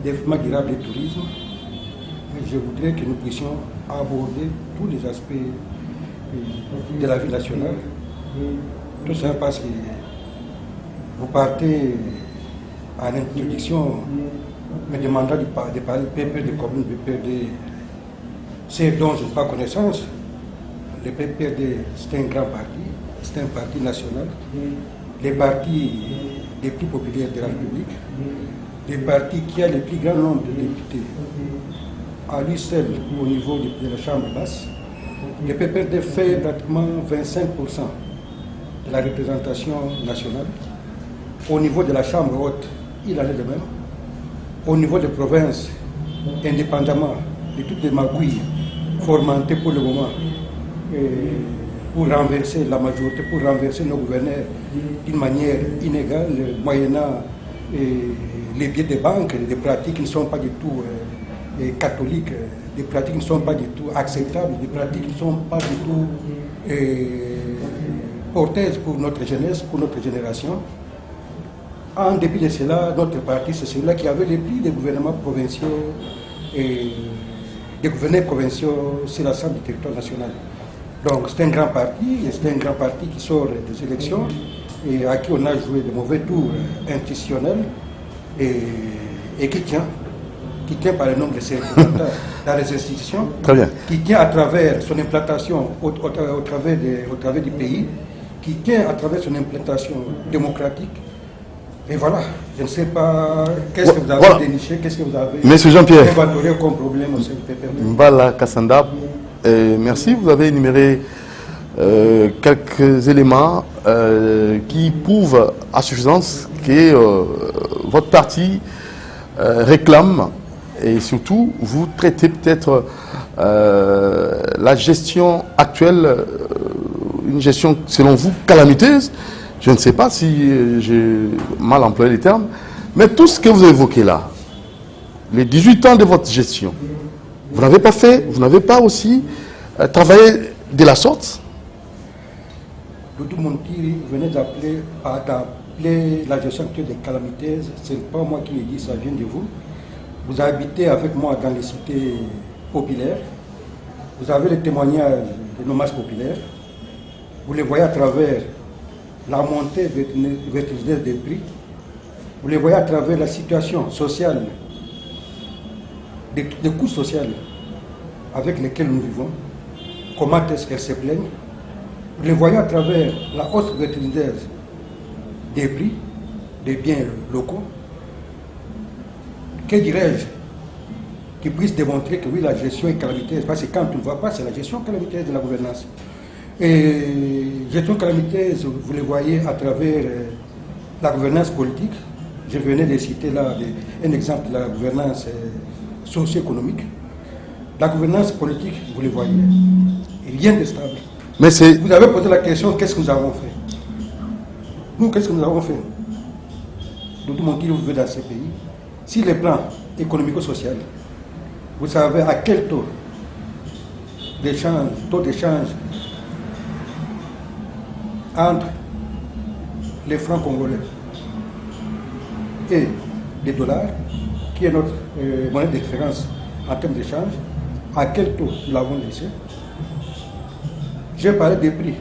Développement durable et tourisme, mais je voudrais que nous puissions aborder tous les aspects de la vie nationale. Tout ça parce que vous partez à l'introduction me demandant de parler PPR de communes, PPRD, c'est dont je n'ai pas connaissance. Le PPRD, c'est un grand parti, c'est un parti national. Les partis les plus populaires de la République, les partis qui a le plus grand nombre de députés, à lui seul au niveau de la Chambre basse. Le PPRD fait pratiquement 25% de la représentation nationale. Au niveau de la Chambre haute, il en est de même. Au niveau des provinces, indépendamment de toutes les magouilles fomentées pour le moment, pour renverser la majorité, pour renverser nos gouverneurs d'une manière inégale, moyennant les biais des banques, des pratiques qui ne sont pas du tout catholiques, des pratiques qui ne sont pas du tout acceptables, des pratiques qui ne sont pas du tout porteuses pour notre jeunesse, pour notre génération. En dépit de cela, notre parti, c'est celui-là qui avait les plus des gouvernements provinciaux et des gouverneurs provinciaux sur l'ensemble du territoire national. Donc c'est un grand parti, et c'est un grand parti qui sort des élections et à qui on a joué de mauvais tours institutionnels et qui tient par le nombre de ses représentants dans les institutions, qui tient à travers son implantation au travers du pays, qui tient à travers son implantation démocratique. Et voilà, je ne sais pas qu'est-ce que vous avez déniché, qu'est-ce que vous avez Monsieur Jean-Pierre évalué comme problème au CPPRD. Mbala Kassanda, merci, vous avez énuméré quelques éléments qui prouvent à suffisance que votre parti réclame et surtout vous traitez peut-être la gestion actuelle, une gestion selon vous calamiteuse. Je ne sais pas si j'ai mal employé les termes, mais tout ce que vous évoquez là, les 18 ans de votre gestion, vous n'avez pas fait, vous n'avez pas aussi travaillé de la sorte. Tout le monde qui venait d'appeler la gestion actuelle des calamités, ce n'est pas moi qui le dis, ça vient de vous. Vous habitez avec moi dans les cités populaires, vous avez les témoignages de nos masses populaires, vous les voyez à travers la montée vertigineuse des prix, vous les voyez à travers la situation sociale, des coûts sociaux avec lesquels nous vivons, comment est-ce qu'elles se plaignent. Vous les voyez à travers la hausse vertigineuse des prix des biens locaux. Que dirais-je qui puisse démontrer que oui, la gestion est calamiteuse, parce que quand on ne voit pas, c'est la gestion calamiteuse de la gouvernance. Et gestion calamiteuse, vous les voyez à travers la gouvernance politique. Je venais de citer là un exemple de la gouvernance socio-économique. La gouvernance politique, vous les voyez, rien de stable. Mais vous avez posé la question, qu'est-ce que nous avons fait? Nous, qu'est-ce que nous avons fait? Tout le monde qui veut dans ces pays. Si les plans économico-social, vous savez à quel taux d'échange entre les francs congolais et les dollars, qui est notre monnaie de référence en termes d'échange, à quel taux nous l'avons laissé. J'ai parlé des prix.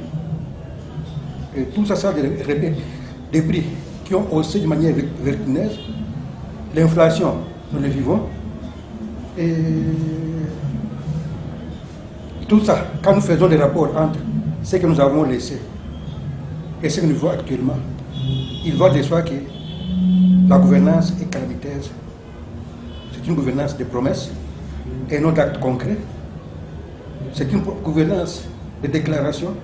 Et tout ça, des prix qui ont haussé de manière vertigineuse. L'inflation, nous le vivons. Et tout ça, quand nous faisons des rapports entre ce que nous avons laissé et ce que nous vivons actuellement, il va de soi que la gouvernance est calamiteuse. C'est une gouvernance de promesses et non d'actes concrets. C'est une gouvernance de déclarations.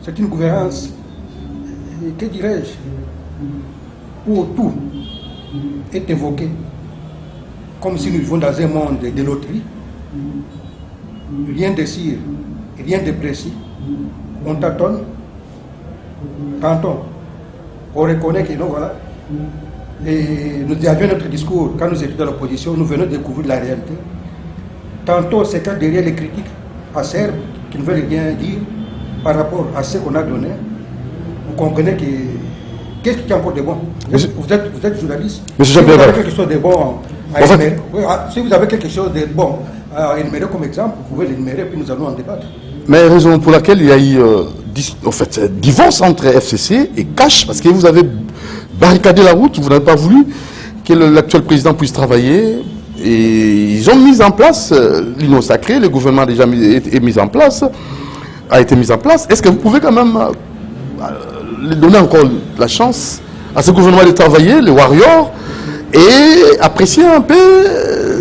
C'est une gouvernance, que dirais-je, où tout est évoqué comme si nous vivions dans un monde de loterie. Rien de sûr, rien de précis. On tâtonne, on reconnaît que non, voilà. Et nous avions notre discours, quand nous étions dans l'opposition, nous venons de découvrir la réalité. Tantôt, c'est quand derrière les critiques acerbes qui ne veulent rien dire par rapport à ce qu'on a donné, vous comprenez que Qu'est-ce qui est encore de bon? Vous êtes journaliste. Monsieur Si vous Jean-Pierre avez quelque chose de bon à énumérer, si vous avez quelque chose de bon à énumérer comme exemple, vous pouvez l'énumérer puis nous allons en débattre. Mais raison pour laquelle il y a eu divorce entre FCC et Cash, parce que vous avez barricadé la route, vous n'avez pas voulu que l'actuel président puisse travailler. Et ils ont mis en place l'Union sacrée, le gouvernement a déjà été mis en place. Est-ce que vous pouvez quand même donner encore la chance à ce gouvernement de travailler, les warriors, et apprécier un peu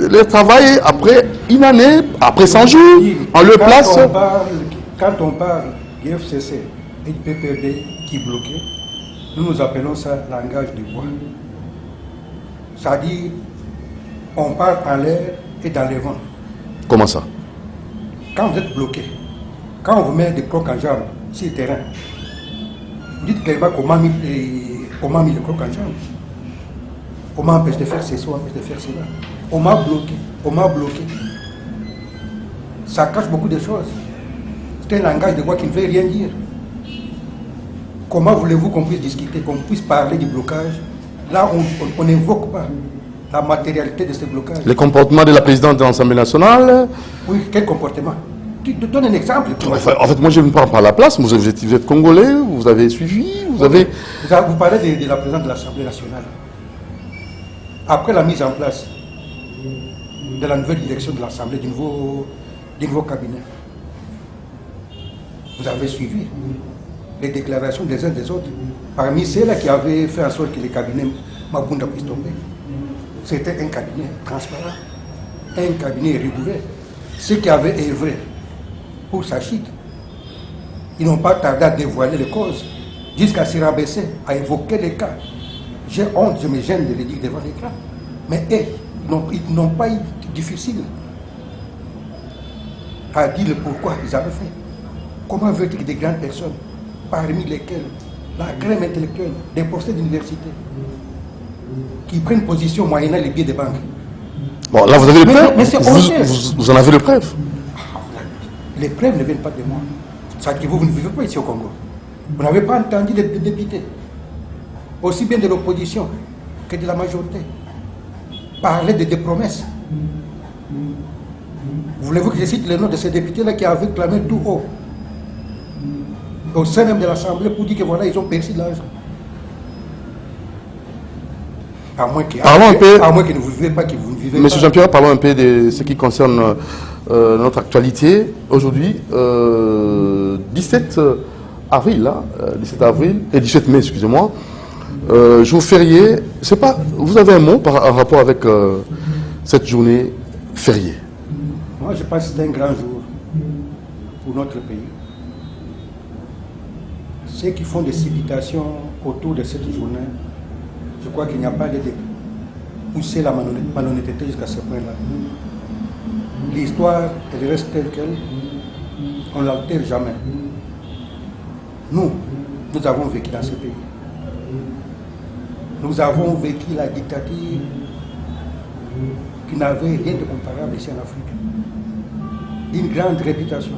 le travail après une année, après 100 jours, en leur place? Quand on parle du FCC et du PPRD qui est bloqué, nous appelons ça langage de bois. C'est-à-dire, on parle en l'air et dans les vents. Comment ça? Quand vous êtes bloqué, quand on vous met des crocs en jambes sur le terrain, vous dites clairement comment mis le croc en jambes. Comment empêche de faire ceci, empêche de faire cela. On m'a bloqué. Ça cache beaucoup de choses. C'est un langage de voix qui ne veut rien dire. Comment voulez-vous qu'on puisse discuter, qu'on puisse parler du blocage? Là, on n'évoque pas la matérialité de ce blocage. Les comportements de la présidente de l'Assemblée nationale? Oui, quel comportement? Tu te donnes un exemple. En fait, moi je ne parle pas à la place. Vous êtes congolais, vous avez suivi, vous avez... Vous parlez de la présidente de l'Assemblée nationale. Après la mise en place de la nouvelle direction de l'Assemblée, du nouveau cabinet, vous avez suivi les déclarations des uns des autres. Parmi ceux-là qui avaient fait en sorte que le cabinet Mabunda puisse tomber, c'était un cabinet transparent, un cabinet rigoureux. Ceux qui avaient œuvré pour sa chute, ils n'ont pas tardé à dévoiler les causes, jusqu'à se rabaisser, à évoquer les cas. J'ai honte, je me gêne de le dire devant l'écran. Mais ils n'ont pas eu difficile à dire le pourquoi ils avaient fait. Comment veut-il que des grandes personnes, parmi lesquelles la crème intellectuelle, des professeurs d'université, qui prennent position moyennant les billets de banque? Bon, là vous avez les preuves. Mais c'est vous en avez les preuves. Les preuves ne viennent pas de moi. Ça veut dire que vous ne vivez pas ici au Congo. Vous n'avez pas entendu les députés, aussi bien de l'opposition que de la majorité, parler de des promesses. Voulez-vous que je cite le nom de ces députés-là qui avaient clamé tout haut au sein même de l'Assemblée pour dire que voilà, ils ont perçu de l'argent? À moins que vous ne vivez pas, que vous ne vivez Monsieur pas. Jean-Pierre, parlons un peu de ce qui concerne notre actualité. Aujourd'hui, 17 avril, 17 avril et 17 mai, excusez-moi, jour férié. C'est pas, vous avez un mot en rapport avec cette journée fériée? Moi, je pense que c'est un grand jour pour notre pays. Ceux qui font des civilisations autour de cette journée, je crois qu'il n'y a pas de pousser la malhonnêteté jusqu'à ce point-là. L'histoire, elle reste telle qu'elle, on ne l'altère jamais. Nous avons vécu dans ce pays. Nous avons vécu la dictature qui n'avait rien de comparable ici en Afrique. D'une grande réputation.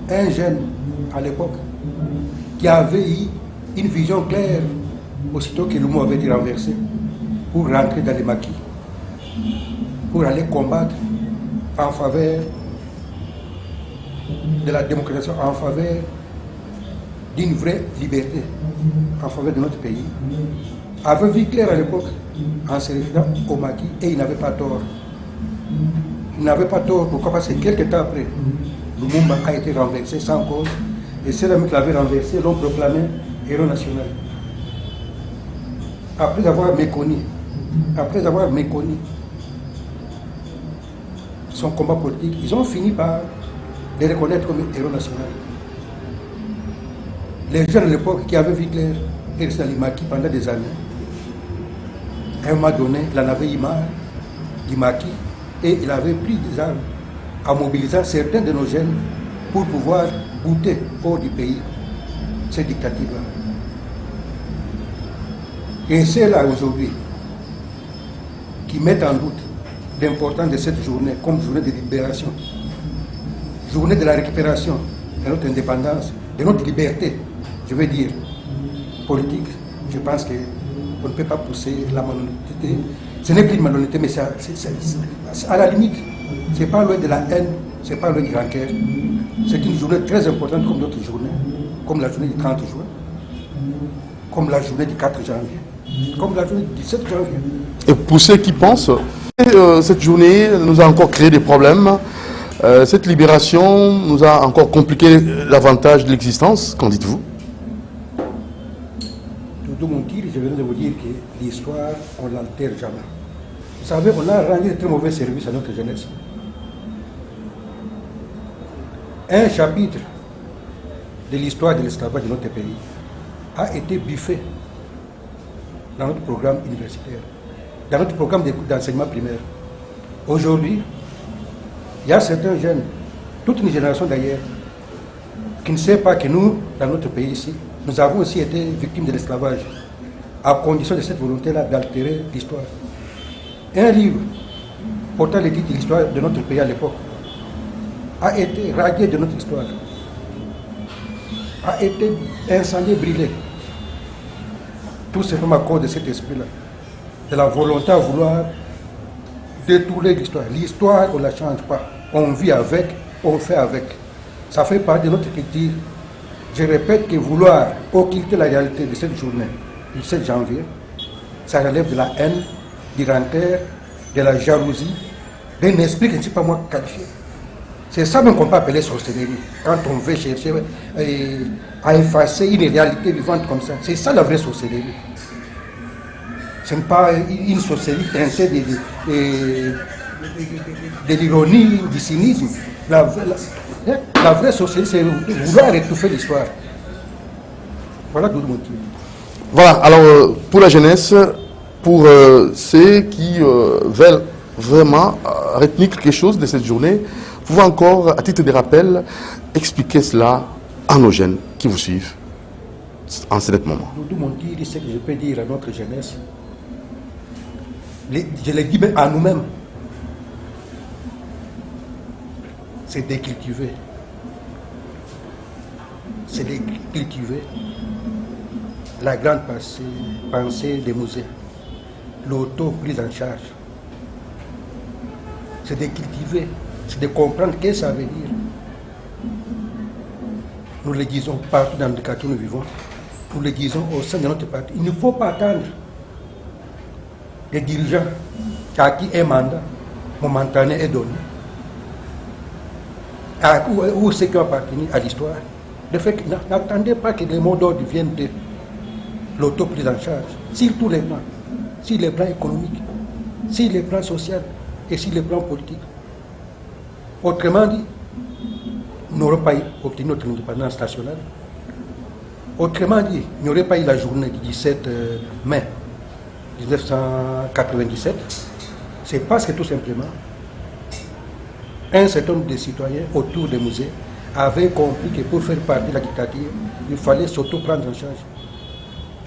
Un jeune, à l'époque, qui avait eu une vision claire, aussitôt que le mot avait été renversé, pour rentrer dans les maquis, pour aller combattre en faveur de la démocratie, en faveur d'une vraie liberté, en faveur de notre pays, avait vu clair à l'époque en se référant au maquis, et il n'avait pas tort. Il n'avait pas tort, pourquoi? Parce que quelques temps après, Lumumba a été renversé sans cause, et ceux-là qui l'avaient renversé l'ont proclamé héros national. Après avoir méconnu son combat politique, ils ont fini par les reconnaître comme héros national. Les jeunes à l'époque qui avaient vu clair et resté dans les maquis pendant des années, à un moment donné, il en avait eu marre du maquis et il avait pris des armes en mobilisant certains de nos jeunes pour pouvoir goûter hors du pays ces dictatures-là. Et c'est là aujourd'hui qui mettent en doute l'importance de cette journée comme journée de libération, journée de la récupération de notre indépendance, de notre liberté, je veux dire, politique, je pense qu'on ne peut pas pousser la malhonnêteté. Ce n'est plus une malhonnêteté, mais c'est à la limite. Ce n'est pas loin de la haine, ce n'est pas loin du rancœur. C'est une journée très importante comme d'autres journées, comme la journée du 30 juin, comme la journée du 4 janvier, comme la journée du 17 janvier. Et pour ceux qui pensent, cette journée nous a encore créé des problèmes. Cette libération nous a encore compliqué l'avantage de l'existence. Qu'en dites-vous? Tout mon tir, je viens de vous dire que l'histoire, on ne l'altère jamais. Vous savez, on a rendu de très mauvais service à notre jeunesse. Un chapitre de l'histoire de l'esclavage de notre pays a été biffé dans notre programme universitaire, dans notre programme d'enseignement primaire. Aujourd'hui, il y a certains jeunes, toute une génération d'ailleurs, qui ne sait pas que nous, dans notre pays ici, nous avons aussi été victimes de l'esclavage, à condition de cette volonté-là d'altérer l'histoire. Un livre portant le titre de l'histoire de notre pays à l'époque a été radié de notre histoire, a été incendié, brûlé. Tout simplement à cause de cet esprit-là, de la volonté à vouloir détourner l'histoire. L'histoire, on ne la change pas. On vit avec, on fait avec. Ça fait partie de notre culture. Je répète que vouloir occulter la réalité de cette journée, du 7 janvier, ça relève de la haine, du rancœur, de la jalousie, d'un esprit qui ne suis pas moi qualifié. C'est ça même qu'on peut appeler sorcellerie, quand on veut chercher à effacer une réalité vivante comme ça. C'est ça la vraie sorcellerie. Ce n'est pas une sorcellerie teintée de l'ironie, du cynisme. La vraie sorcellerie, c'est vouloir étouffer l'histoire. Voilà tout le monde. Voilà, alors pour la jeunesse, pour ceux qui veulent vraiment retenir quelque chose de cette journée, vous pouvez encore, à titre de rappel, expliquer cela à nos jeunes qui vous suivent en ce moment. Tout mon dire, ce que je peux dire à notre jeunesse, je le dis même à nous-mêmes, c'est de cultiver. C'est de cultiver la grande pensée des musées, l'auto-prise en charge. C'est de cultiver, c'est de comprendre ce que ça veut dire. Nous le disons partout dans le quartier où nous vivons, nous le disons au sein de notre parti. Il ne faut pas attendre les dirigeants à qui un mandat momentané est donné, ou ceux qui ont appartenu à l'histoire. Le fait que n'attendez pas que les mots d'ordre viennent de l'auto-prise en charge, sur tous les plans, sur les plans économiques, sur les plans sociaux et sur les plans politiques. Autrement dit, nous n'aurons pas obtenu notre indépendance nationale. Autrement dit, il n'y aurait pas eu la journée du 17 mai 1997. C'est parce que tout simplement, un certain nombre de citoyens autour des musées avaient compris que pour faire partie de la dictature, il fallait s'auto-prendre en charge.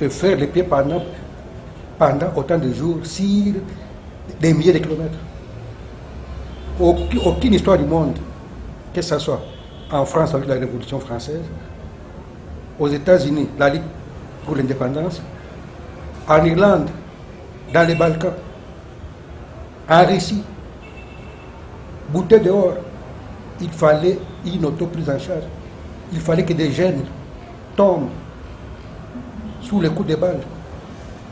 Et faire les pieds pendant autant de jours sur des milliers de kilomètres. Aucune histoire du monde, que ce soit en France avec la Révolution française, aux États-Unis, la Ligue pour l'indépendance, en Irlande, dans les Balkans, en Russie, bouteille dehors, il fallait une auto-prise en charge. Il fallait que des jeunes tombent sous les coups de balles.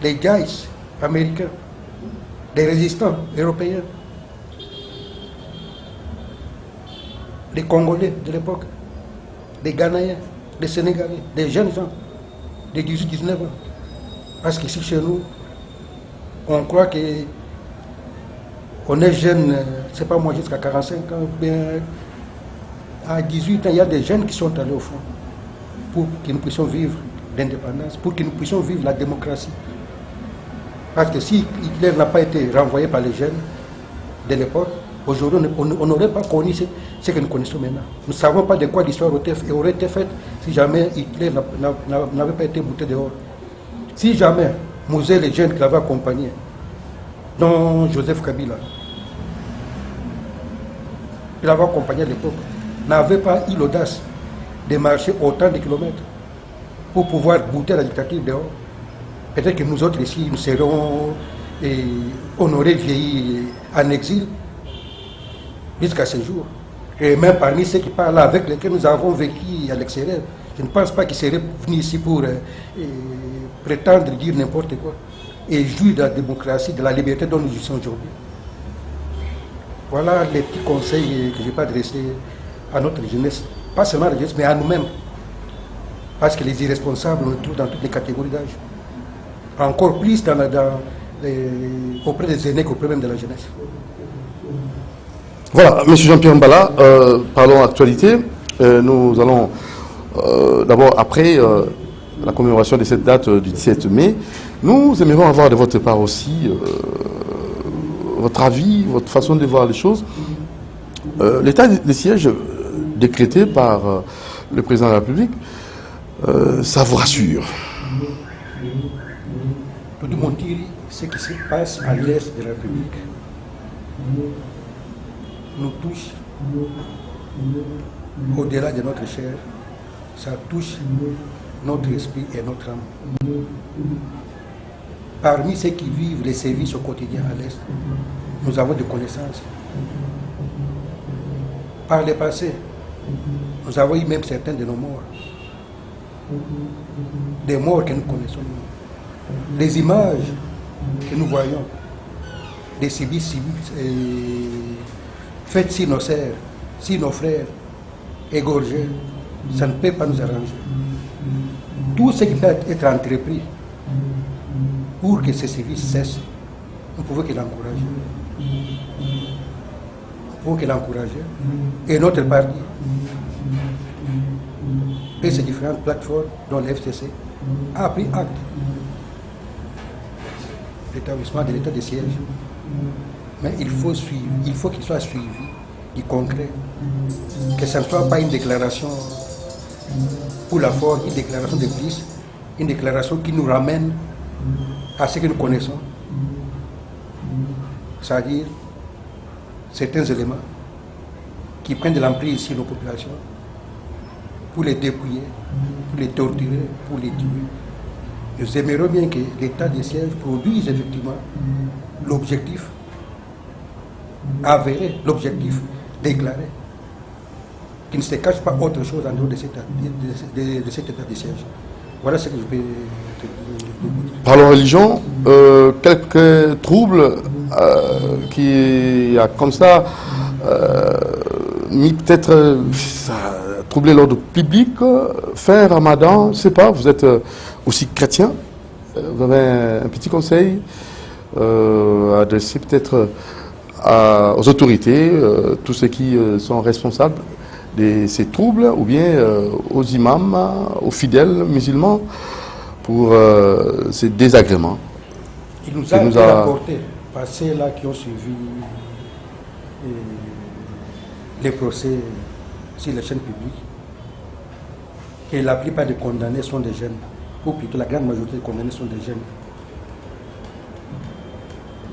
Les guys américains, les résistants européens, les Congolais de l'époque, les Ghanéens, les Sénégalais, des jeunes gens de 18-19 ans. Parce qu'ici chez nous, on croit que on est jeune, c'est pas moi jusqu'à 45 ans, bien à 18 ans, il y a des jeunes qui sont allés au front pour que nous puissions vivre l'indépendance, pour que nous puissions vivre la démocratie. Parce que si Hitler n'a pas été renvoyé par les jeunes de l'époque, aujourd'hui on n'aurait pas connu ce que nous connaissons maintenant. Nous ne savons pas de quoi l'histoire aurait été faite si jamais Hitler n'avait pas été bouté dehors. Si jamais Mouzé, les jeunes qui l'avaient accompagné, dont Joseph Kabila, qui l'avait accompagné à l'époque, n'avait pas eu l'audace de marcher autant de kilomètres pour pouvoir goûter la dictature dehors. Peut-être que nous autres ici, nous serons honorés, vieillis en exil jusqu'à ce jour. Et même parmi ceux qui parlent avec lesquels nous avons vécu à l'extérieur, je ne pense pas qu'ils seraient venus ici pour prétendre dire n'importe quoi et jouir de la démocratie, de la liberté dont nous jouissons aujourd'hui. Voilà les petits conseils que je peux adresser à notre jeunesse, pas seulement à la jeunesse, mais à nous-mêmes. Parce que les irresponsables, on les trouve dans toutes les catégories d'âge. Encore plus auprès des aînés qu'auprès même de la jeunesse. Voilà, M. Jean-Pierre Mbala, parlons actualité. Nous allons d'abord, après la commémoration de cette date du 17 mai, nous aimerions avoir de votre part aussi votre avis, votre façon de voir les choses. L'état de siège décrété par le président de la République, ça vous rassure? Tout le monde dit ce qui se passe à l'est de la République nous touche au-delà de notre chair, ça touche notre esprit et notre âme. Parmi ceux qui vivent les services au quotidien à l'est, nous avons des connaissances. Par le passé, nous avons eu même certains de nos morts. Des morts que nous connaissons. Les images que nous voyons, des civils faites si nos sœurs, si nos frères, égorgés, ça ne peut pas nous arranger. Tout ce qui peut être entrepris pour que ces services cessent, nous pouvons que l'encourager. Nous pouvons que l'encourager. Et notre parti et ces différentes plateformes, dont l'FCC, a pris acte l'établissement de l'état de siège. Mais il faut suivre, il faut qu'il soit suivi du concret. Que ce ne soit pas une déclaration pour la forme, une déclaration de plus, une déclaration qui nous ramène à ce que nous connaissons. C'est-à-dire certains éléments qui prennent de l'emprise sur nos populations pour les dépouiller, pour les torturer, pour les tuer. Nous aimerions bien que l'état de siège produise effectivement l'objectif avéré, l'objectif déclaré, qui ne se cache pas autre chose en dehors de cet état de siège. Voilà ce que je peux te dire. Parlons religion, quelques troubles qui a comme ça mis peut-être troubler l'ordre public, fin Ramadan, je ne sais pas, vous êtes aussi chrétien, vous avez un petit conseil à adresser peut-être aux autorités, tous ceux qui sont responsables de ces troubles, ou bien aux imams, aux fidèles musulmans, pour ces désagréments. Il nous a été rapporté par ceux-là qui ont suivi les procès sur les chaînes publiques, que la plupart des condamnés sont des jeunes, ou plutôt la grande majorité des condamnés sont des jeunes.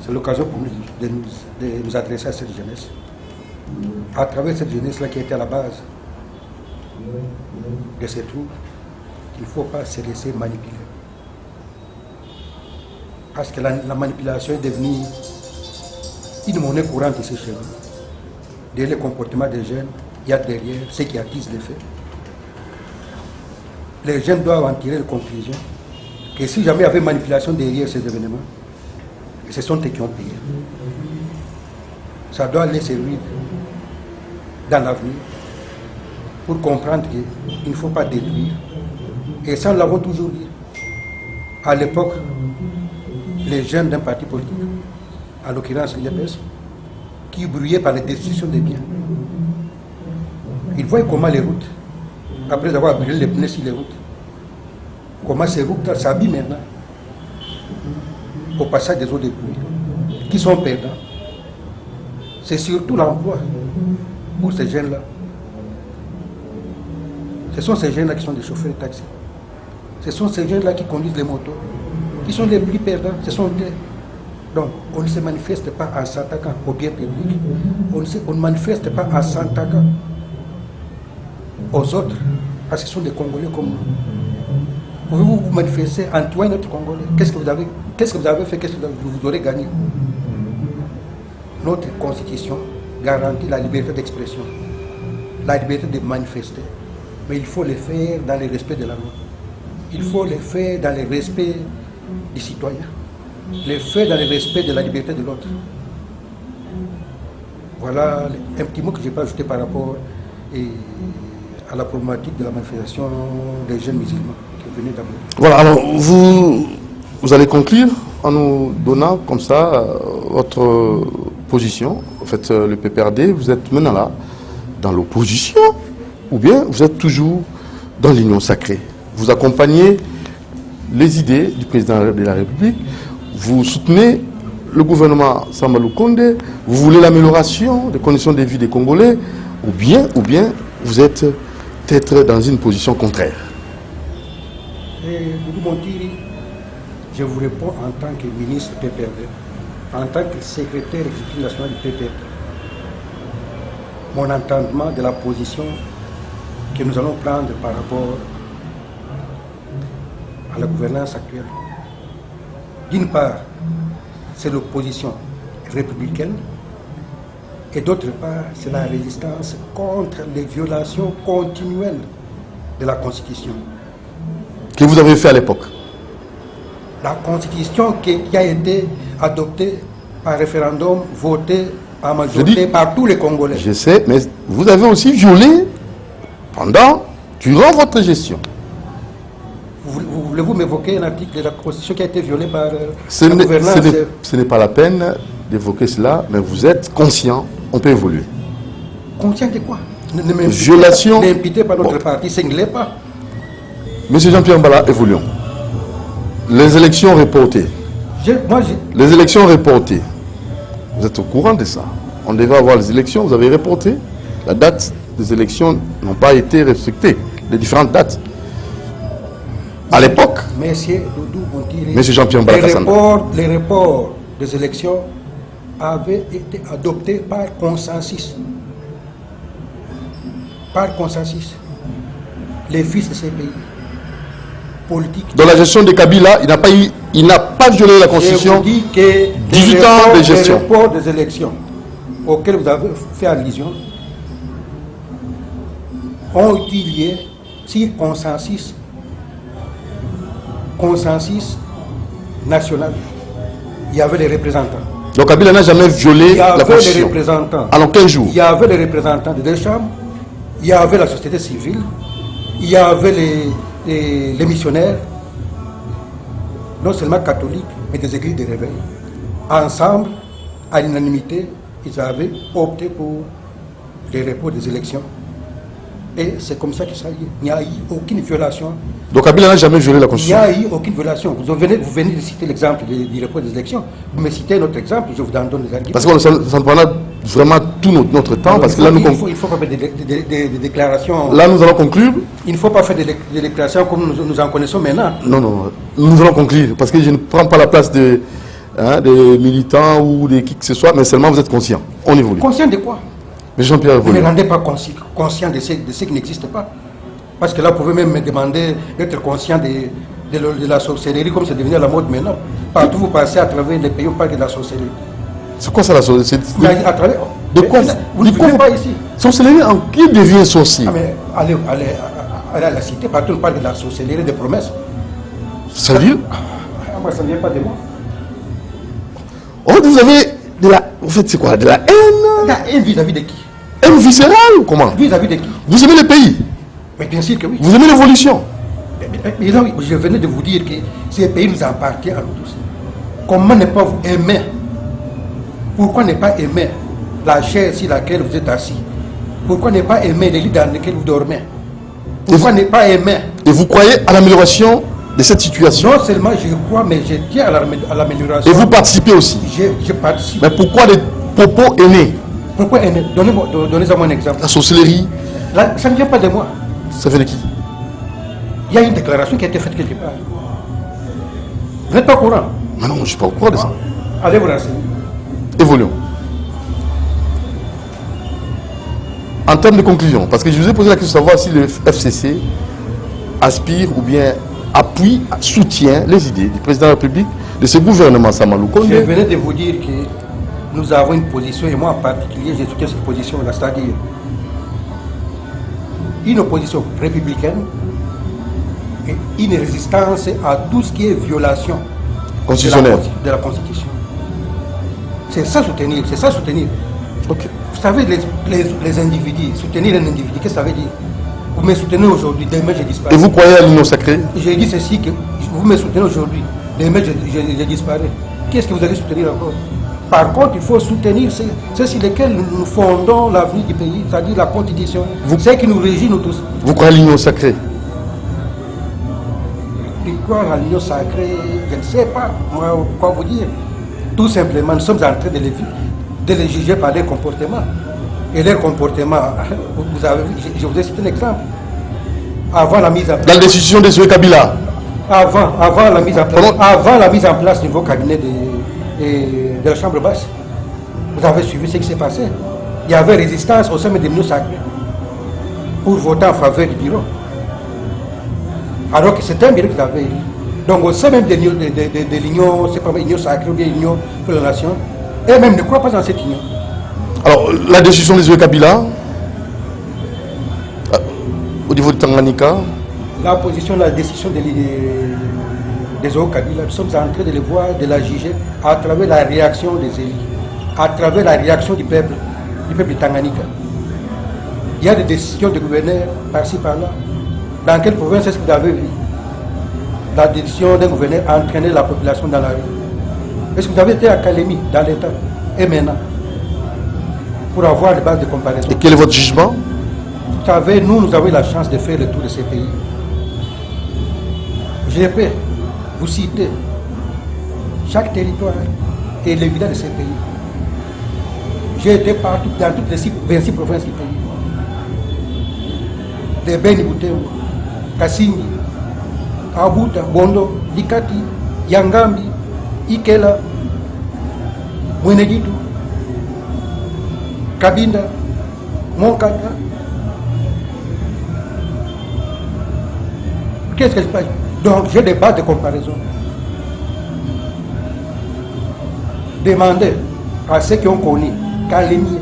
C'est l'occasion pour nous de nous adresser à cette jeunesse. À travers cette jeunesse-là qui était à la base de ces troubles, il ne faut pas se laisser manipuler. Parce que la manipulation est devenue une monnaie courante ici chez nous. Derrière le comportement des jeunes, il y a derrière ceux qui attisent les faits. Les jeunes doivent en tirer la conclusion que si jamais il y avait manipulation derrière ces événements, ce sont eux qui ont payé. Ça doit les servir dans l'avenir pour comprendre qu'il ne faut pas détruire. Et ça, nous l'avons toujours dit. À l'époque, les jeunes d'un parti politique, en l'occurrence l'IEPS, qui brouillaient par la destruction des biens. Ils voient comment les routes, après avoir brûlé les pneus sur les routes, comment ces routes s'habillent maintenant au passage des eaux de pluie, qui sont perdants. C'est surtout l'emploi pour ces jeunes-là. Ce sont ces jeunes-là qui sont des chauffeurs de taxi. Ce sont ces jeunes-là qui conduisent les motos, qui sont les plus perdants. Ce sont eux. Donc, on ne se manifeste pas en s'attaquant au bien public. On ne manifeste pas en s'attaquant aux autres Parce qu'ils sont des Congolais comme nous. Pouvez-vous vous manifester en toi et notre Congolais? Qu'est-ce que vous avez fait? Qu'est-ce que vous aurez gagné? Notre constitution garantit la liberté d'expression, la liberté de manifester. Mais il faut le faire dans le respect de la loi. Il faut le faire dans le respect des citoyens. Le faire dans le respect de la liberté de l'autre. Voilà un petit mot que je n'ai pas ajouté par rapport à la problématique de la manifestation des jeunes musulmans qui venaient d'abord. Voilà, alors vous allez conclure en nous donnant comme ça votre position. En fait, le PPRD, vous êtes maintenant là, dans l'opposition, ou bien vous êtes toujours dans l'union sacrée. Vous accompagnez les idées du président de la République, vous soutenez le gouvernement Samba Lukonde, vous voulez l'amélioration des conditions de vie des Congolais, ou bien vous êtes peut-être dans une position contraire. Doudou Montiri, je vous réponds en tant que ministre PPRD, en tant que secrétaire exécutif national du PPRD. Mon entendement de la position que nous allons prendre par rapport à la gouvernance actuelle. D'une part, c'est l'opposition républicaine et d'autre part, c'est la résistance contre les violations continuelles de la Constitution. Que vous avez fait à l'époque? La Constitution qui a été adoptée par référendum, votée en majorité par tous les Congolais. Je sais, mais vous avez aussi violé durant votre gestion. Voulez-vous m'évoquer un article de la Constitution qui a été violé par la gouvernance? Ce n'est pas la peine d'évoquer cela, mais vous êtes conscient, on peut évoluer. Conscient de quoi? Violation. N'imputez pas notre parti, ce ne l'est pas. Monsieur Jean-Pierre Mbala, évoluons. Les élections reportées. Les élections reportées. Vous êtes au courant de ça? On devait avoir les élections, vous avez reporté. La date des élections n'ont pas été respectées, les différentes dates. À l'époque, Monsieur Doudou Montiri, Monsieur Jean-Pierre Mbala Kassanda, les reports des élections avaient été adoptés par consensus. Par consensus. Les fils de ces pays politiques. dans la gestion de Kabila, il n'a pas violé la Constitution. Je vous dis que 18 ans de gestion. Les reports des élections auxquels vous avez fait allusion ont été liés sur consensus national. Il y avait les représentants. Donc Kabila n'a jamais violé la Constitution. Représentants. Alors 15 jours. Il y avait les représentants des deux chambres, il y avait la société civile, il y avait les missionnaires, non seulement catholiques, mais des églises de réveil. Ensemble, à l'unanimité, ils avaient opté pour les repos des élections. Et c'est comme ça que ça y est. Il n'y a eu aucune violation. Donc Kabila n'a jamais violé la Il n'y Constitution. a eu aucune violation. Vous venez de citer l'exemple du repos des élections. Vous me citez un autre exemple, je vous en donne des arguments. Parce que ça nous prendra vraiment tout notre temps. Alors, parce que là, il ne faut pas faire des déclarations. Là, nous allons conclure. Il ne faut pas faire des déclarations comme nous en connaissons maintenant. Non. Nous allons conclure. Parce que je ne prends pas la place des militants ou de qui que ce soit, mais seulement vous êtes conscient. On évolue. Conscient de quoi? Mais Jean-Pierre Vous ne évolue. rendez pas conscient de ce qui n'existe pas. Parce que là, vous pouvez même me demander d'être conscient de la sorcellerie, comme c'est devenu à la mode maintenant. Partout vous passez à travers les pays, on parle de la sorcellerie. C'est quoi ça la sorcellerie? À travers... De quoi? Vous ne vivez pas ici. Sorcellerie, en qui devient sorcier? Ah, mais allez à la cité, partout on parle de la sorcellerie, des promesses. Ça veut dire? Moi, ça ne vient pas de moi. Oh, vous avez de la... En fait, c'est quoi? De la haine? La haine vis-à-vis de qui? Haine viscérale ou comment? Vis-à-vis de qui? Vous aimez le pays? Mais bien sûr que oui. Vous aimez l'évolution? Mais non, je venais de vous dire que ces pays nous appartiennent à nous tous. Comment ne pas vous aimer? Pourquoi ne pas aimer la chair sur laquelle vous êtes assis? Pourquoi ne pas aimer les lits dans lesquels vous dormez? Pourquoi ne pas aimer? Et vous croyez à l'amélioration de cette situation? Non seulement je crois, mais je tiens à l'amélioration. Et vous participez aussi? Je participe. Mais pourquoi des propos haineux? Pourquoi aimer? Donnez-moi un exemple. La sorcellerie, Là, ça ne vient pas de moi. ça fait de qui? Il y a une déclaration qui a été faite quelque part. Vous n'êtes pas au courant? Mais non, je ne suis pas au courant de ça. Allez vous renseigner. Évoluons. En termes de conclusion, parce que je vous ai posé la question de savoir si le FCC aspire ou bien appuie, soutient les idées du président de la République, de ce gouvernement Samalou Kondé. Je venais de vous dire que nous avons une position, et moi en particulier, j'ai soutenu cette position-là, c'est-à-dire une opposition républicaine et une résistance à tout ce qui est violation de la Constitution. C'est ça soutenir, c'est ça soutenir. Okay. Vous savez, les individus, soutenir un individu, qu'est-ce que ça veut dire? Vous me soutenez aujourd'hui, demain je disparais. Et vous croyez à l'union sacrée? J'ai dit ceci, que vous me soutenez aujourd'hui, demain je disparais. Qu'est-ce que vous allez soutenir encore? Par contre, il faut soutenir ceux sur lesquels nous fondons l'avenir du pays, c'est-à-dire la Constitution, c'est qui nous régit nous tous. Vous croyez à l'union sacrée? Croire à l'union sacrée, je ne sais pas moi, quoi vous dire. Tout simplement, nous sommes en train de les juger par leur comportement. Et leur comportement, je vous ai cité un exemple. Avant la mise en place. La décision de M. Kabila. Avant la mise en place du nouveau cabinet de la Chambre basse. Vous avez suivi ce qui s'est passé. Il y avait résistance au sein de l'union sacrée pour voter en faveur du bureau. Alors que c'est un bureau qu'ils avaient élu. Donc au sein même de l'union, c'est pas l'union sacrée ou bien l'union pour la nation, eux-mêmes ne croient pas dans cette union. Alors, la décision de M. Kabila, au niveau de Tanganyika, la position, la décision des autres Kabila, nous sommes en train de les voir, de la juger à travers la réaction des élus, à travers la réaction du peuple de Tanganyika. Il y a des décisions de gouverneurs par-ci par-là. Dans quelle province est-ce que vous avez vu la décision d'un gouverneur a entraîné la population dans la rue? Est-ce que vous avez été à Kalemi, dans l'État, et maintenant, pour avoir des bases de comparaison? Et quel est votre jugement? Vous savez, nous avons eu la chance de faire le tour de ces pays. Je peux vous citer chaque territoire et les villages de ces pays. J'ai été partout, dans toutes les 26 provinces du pays. De Beni Butembo, Kasindi, Abuta, Bondo, Likati, Yangambi, Ikela, Mwenegitu, Kabinda, Monkata. Qu'est-ce que je passe? Donc j'ai des bases de comparaison. Demandez à ceux qui ont connu Kalemi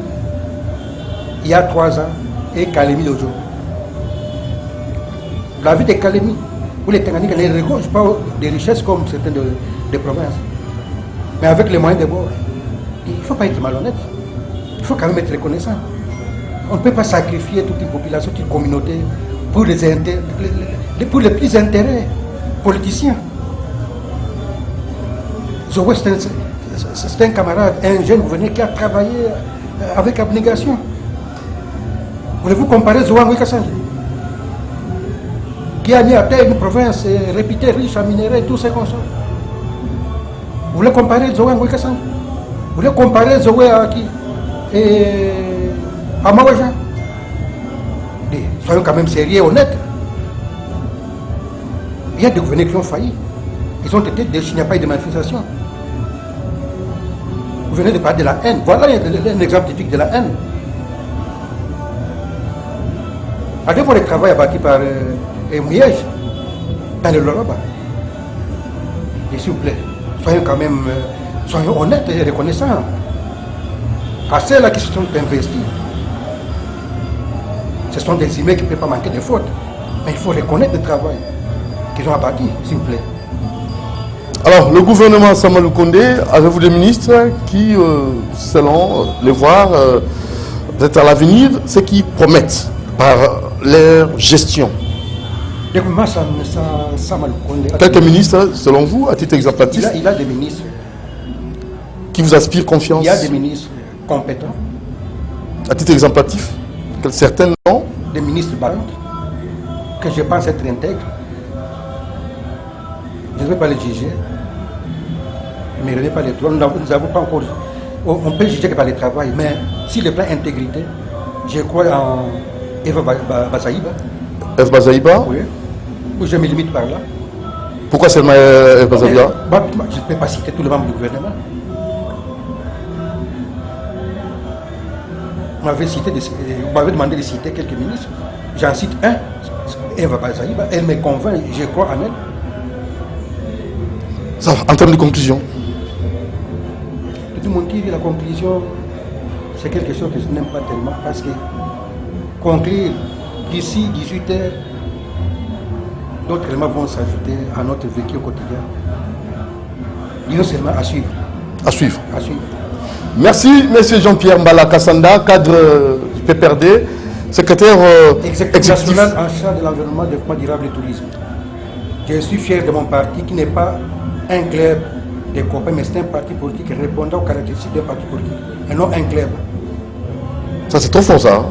il y a 3 ans et Kalemi d'aujourd'hui. La vie de Kalemi, où les Tanganyika ne regorgent pas des richesses comme certaines des provinces. Mais avec les moyens de bord, il ne faut pas être malhonnête. Il faut quand même être reconnaissant. On ne peut pas sacrifier toute une population, toute une communauté pour les petits intérêts politiciens. Zoé, c'est un camarade, un jeune gouverneur qui a travaillé avec abnégation. Voulez-vous comparer Zoé avec Kassanji, qui a mis à terre une province réputée riche en minerais, tout ce qu'on sait? Vous voulez comparer Zoé avec Kassanji? Vous voulez comparer Zoé à qui? À Mawaja? Soyons quand même sérieux et honnêtes. Il y a des gouverneurs qui ont failli. Ils ont été déchus, il n'y a pas eu de manifestation. Vous venez de parler de la haine. Voilà un exemple typique de la haine. Allez voir le travail abattu par Mouyej dans le Loroba. Et s'il vous plaît, soyons quand même soyons honnêtes et reconnaissants à ceux-là qui se sont investis. Ce sont des humains qui ne peuvent pas manquer de fautes. Mais il faut reconnaître le travail qu'ils ont abattu, s'il vous plaît. Alors, le gouvernement Samalou Kondé, avez-vous des ministres qui, selon les voir, peut-être à l'avenir, ce qu'ils promettent par leur gestion? Le gouvernement Samalou Kondé. Quelques ministres, selon vous, à titre exemplatif, il a des ministres qui vous inspirent confiance? Il y a des ministres compétents. À titre exemplatif, certains noms? Des ministres barantes que je pense être intègres. Je ne vais pas les juger, mais je ne vais pas les droits. Nous n'avons pas encore. On peut juger que par le travail, mais si le plan intégrité, je crois en Eva Bazaïba. Eva Bazaïba? Oui. Où je me limite par là. Pourquoi seulement Eva Bazaïba? Je ne peux pas citer tous les membres du gouvernement. vous m'avez demandé de citer quelques ministres. J'en cite un, Eva Bazaïba. Elle me convainc, je crois en elle. Ça, en termes de conclusion. Tout le monde dit la conclusion, c'est quelque chose que je n'aime pas tellement parce que conclure d'ici 18 heures, d'autres éléments vont s'ajouter à notre vécu au quotidien. Disons seulement à suivre. À suivre. À suivre. Merci, M. Jean-Pierre Mbala Kassanda, cadre du PPRD, secrétaire exécutif national en charge de l'environnement, du développement durable et du tourisme. Je suis fier de mon parti qui n'est pas un club de copains, mais c'est un parti politique répondant aux caractéristiques d'un parti politique, et non un club. Ça, c'est trop fort, ça.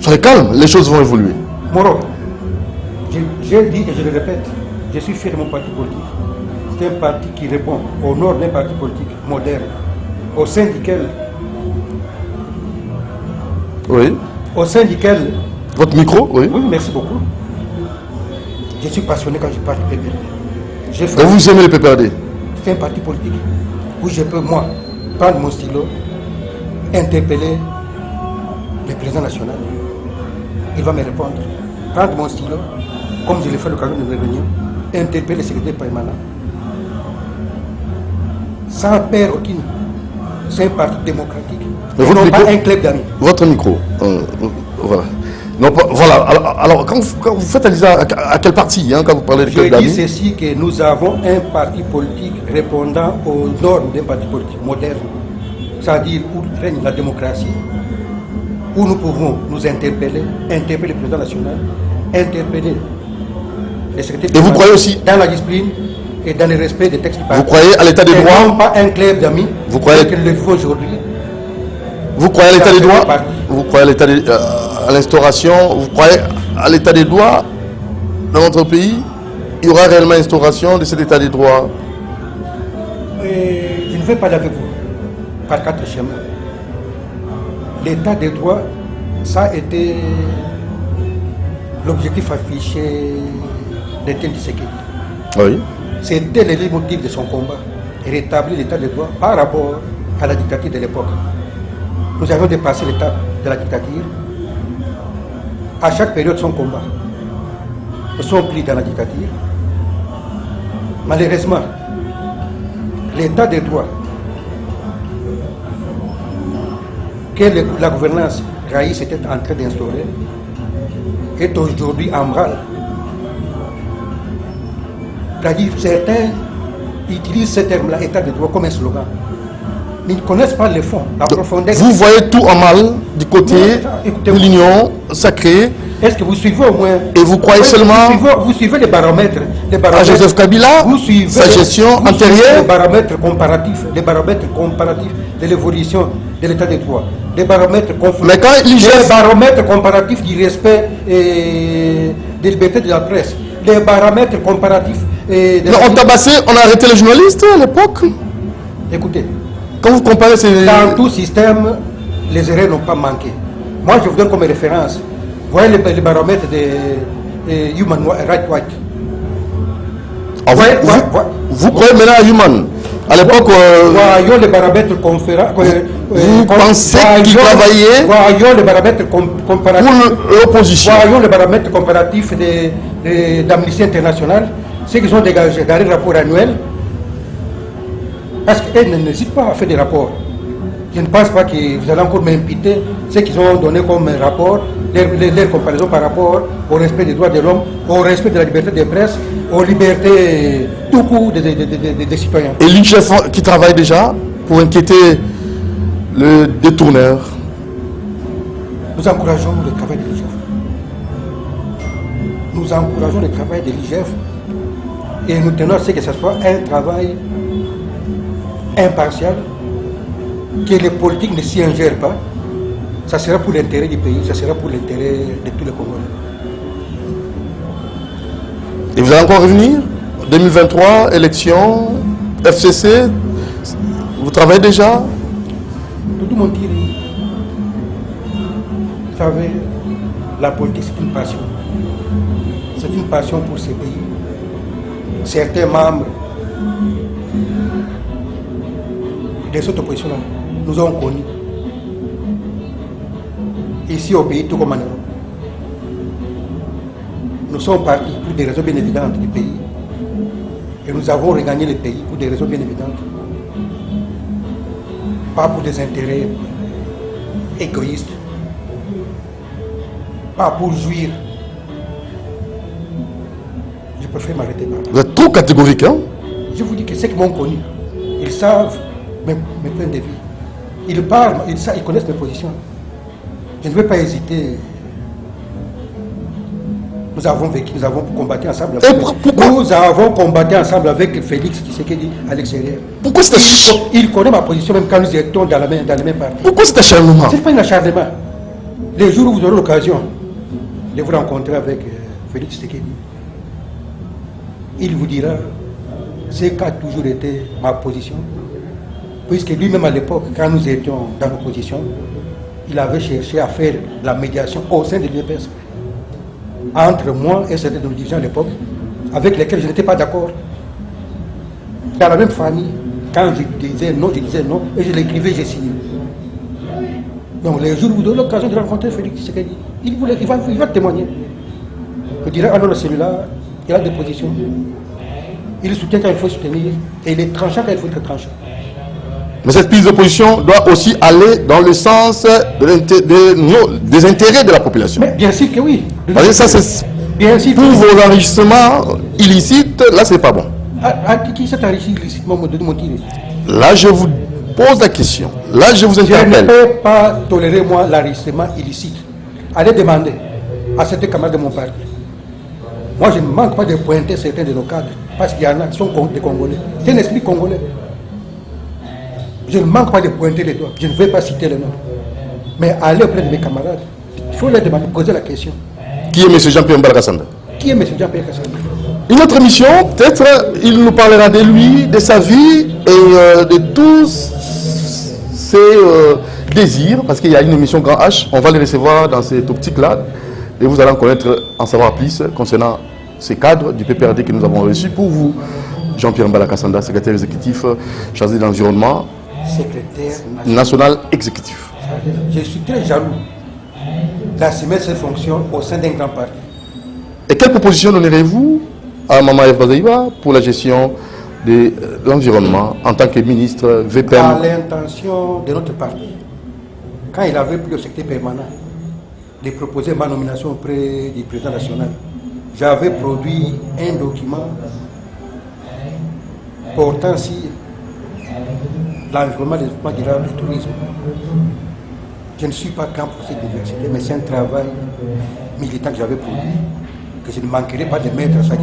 Soyez calme, les choses vont évoluer. Moro, j'ai dit et je le répète, je suis fier de mon parti politique. C'est un parti qui répond au nord d'un parti politique moderne, au sein duquel. Oui. Au sein duquel. Votre micro, oui. Oui, merci beaucoup. Je suis passionné quand je parle du PPRD. Donc vous aimez le PPRD? C'est un parti politique où je peux, moi, prendre mon stylo, interpeller le président national. Il va me répondre. Prendre mon stylo, comme je l'ai fait l'occasion de revenir, interpeller le secrétaire permanent. Sans perdre aucune. C'est un parti démocratique. Mais votre micro, pas un club d'amis. Votre micro, voilà. Non, voilà. Alors quand vous faites allusion à quel parti, hein, quand vous parlez de club d'amis? Je dis ceci, que nous avons un parti politique répondant aux normes d'un parti politique moderne, c'est-à-dire où règne la démocratie, où nous pouvons nous interpeller le président national, interpeller les secrétaires. Et vous croyez aussi dans la discipline et dans le respect des textes du parti. Vous croyez à l'état des droits? Non, pas un club d'amis. Vous croyez que le faut aujourd'hui? Vous croyez à l'état des droits? Vous croyez à l'instauration? Vous croyez à l'état des droits dans notre pays? Il y aura réellement instauration de cet état des droits? Je ne vais pas aller avec vous par 4 chemins. L'état des droits, ça a été l'objectif affiché d'Étienne Tshisekedi. Oui. C'était le motif de son combat, rétablir l'état des droits par rapport à la dictature de l'époque. Nous avons dépassé l'étape de la dictature. À chaque période, son combat. Nous sommes pris dans la dictature. Malheureusement, l'état des droits que la gouvernance Raïs était en train d'instaurer est aujourd'hui en râle. C'est-à-dire certains utilisent ce terme-là, état de droit, comme un slogan. Mais ils ne connaissent pas le fond, la profondeur. Vous voyez tout en mal du côté de l'union sacrée. Est-ce que vous suivez au moins? Et vous croyez seulement vous suivez les baromètres, à Joseph Kabila, vous suivez sa gestion antérieure? Les baromètres comparatifs de l'évolution de l'état des droits. Des baromètres Mais quand les baromètres comparatifs du respect des libertés de la presse. Les baromètres comparatifs. On tabassait, on a arrêté les journalistes à l'époque. Écoutez. Quand vous comparez ces... Dans tout système, les erreurs n'ont pas manqué. Moi, je vous donne comme référence. Voyez le baromètre de Human Rights Watch. Vous croyez maintenant à Human? À l'époque... Voyons le baromètre conférence... Vous pensez qu'il travaillait voyons le baromètre comparatif... Pour l'opposition. Voyons le baromètre comparatif d'Amnesty International. Ce qu'ils ont dégagé dans les rapports annuels. Parce qu'elles n'hésitent pas à faire des rapports. Je ne pense pas que vous allez encore m'imputer ce qu'ils ont donné comme rapport, leur comparaison par rapport au respect des droits de l'homme, au respect de la liberté de presse, aux libertés tout court des citoyens. Et l'UNICEF qui travaille déjà pour inquiéter le détourneur? Nous encourageons le travail de l'IGF. Nous encourageons le travail de l'IGF et nous tenons à ce que ce soit un travail impartial, que les politiques ne s'y ingèrent pas. Ça sera pour l'intérêt du pays, ça sera pour l'intérêt de tous les Congolais. Et vous allez encore revenir? 2023, élection, FCC, vous travaillez déjà? Tout le monde dit, vous savez, la politique c'est une passion. C'est une passion pour ce pays. Certains membres de cette opposition-là nous ont connus ici au pays, tout comme en Europe. Nous sommes partis pour des raisons bien évidentes du pays. Et nous avons regagné le pays pour des raisons bien évidentes. Pas pour des intérêts égoïstes. Pas pour jouir. Je préfère m'arrêter là. Vous êtes trop catégorique, hein? Je vous dis que ceux qui m'ont connu, ils savent mes points de vue. Ils parlent, ils connaissent mes positions. Je ne vais pas hésiter. Nous avons vécu, nous avons combattu ensemble. Nous avons combattu ensemble avec Félix Tshisekedi à l'extérieur. Pourquoi c'est il connaît ma position même quand nous étions dans les mêmes parties. Pourquoi cet acharnement? Ce n'est pas un acharnement. Les jours où vous aurez l'occasion de vous rencontrer avec Félix Tshisekedi, il vous dira ce qu'a toujours été ma position. Puisque lui-même à l'époque, quand nous étions dans l'opposition, il avait cherché à faire la médiation au sein de l'UPS entre moi et certains de nos dirigeants à l'époque, avec lesquels je n'étais pas d'accord. Dans la même famille, quand je disais non, et je l'écrivais, j'ai signé. Donc les jours où vous aurez l'occasion de rencontrer Félix Tshisekedi, il va témoigner. Il dira, ah non, celui-là, il a des positions. Il soutient quand il faut soutenir, et il est tranchant quand il faut être tranchant. Mais cette prise de position doit aussi aller dans le sens des intérêts de la population. Mais bien sûr que oui. Parce que ça, c'est bien sûr pour vos enrichissements illicites, là, c'est pas bon. Qui s'est enrichi illicitement de mon tiré? Là, je vous pose la question. Là, je vous Je ne interpelle. peux pas tolérer, moi, l'enrichissement illicite. Allez demander à certains camarades de mon parti. Moi, je ne manque pas de pointer certains de nos cadres, parce qu'il y en a qui sont des Congolais. C'est un esprit congolais. Je ne manque pas de pointer les doigts. Je ne vais pas citer le nom. Mais aller auprès de mes camarades, il faut leur demander, poser la question. Qui est M. Jean-Pierre Mbala Kassanda? Qui est M. Jean-Pierre Kassanda? Une autre émission, peut-être, il nous parlera de lui, de sa vie et de tous ses désirs, parce qu'il y a une émission Grand H, on va les recevoir dans cette optique-là, et vous allez en connaître, en savoir plus concernant ces cadres du PPRD que nous avons reçus pour vous. Jean-Pierre Mbala Kassanda, secrétaire exécutif chargé de l'environnement, secrétaire national exécutif. Je suis très jaloux d'assumer ces fonctions au sein d'un grand parti. Et quelle proposition donnerez-vous à Mama Eve Bazaïba pour la gestion de l'environnement en tant que ministre VPM? À l'intention de notre parti, quand il avait pris le secrétaire permanent, de proposer ma nomination auprès du président national, j'avais produit un document portant sur l'environnement, le développement durable et le tourisme. Je ne suis pas camp pour cette université, mais c'est un travail militant que j'avais produit, que je ne manquerai pas de mettre à sa disposition.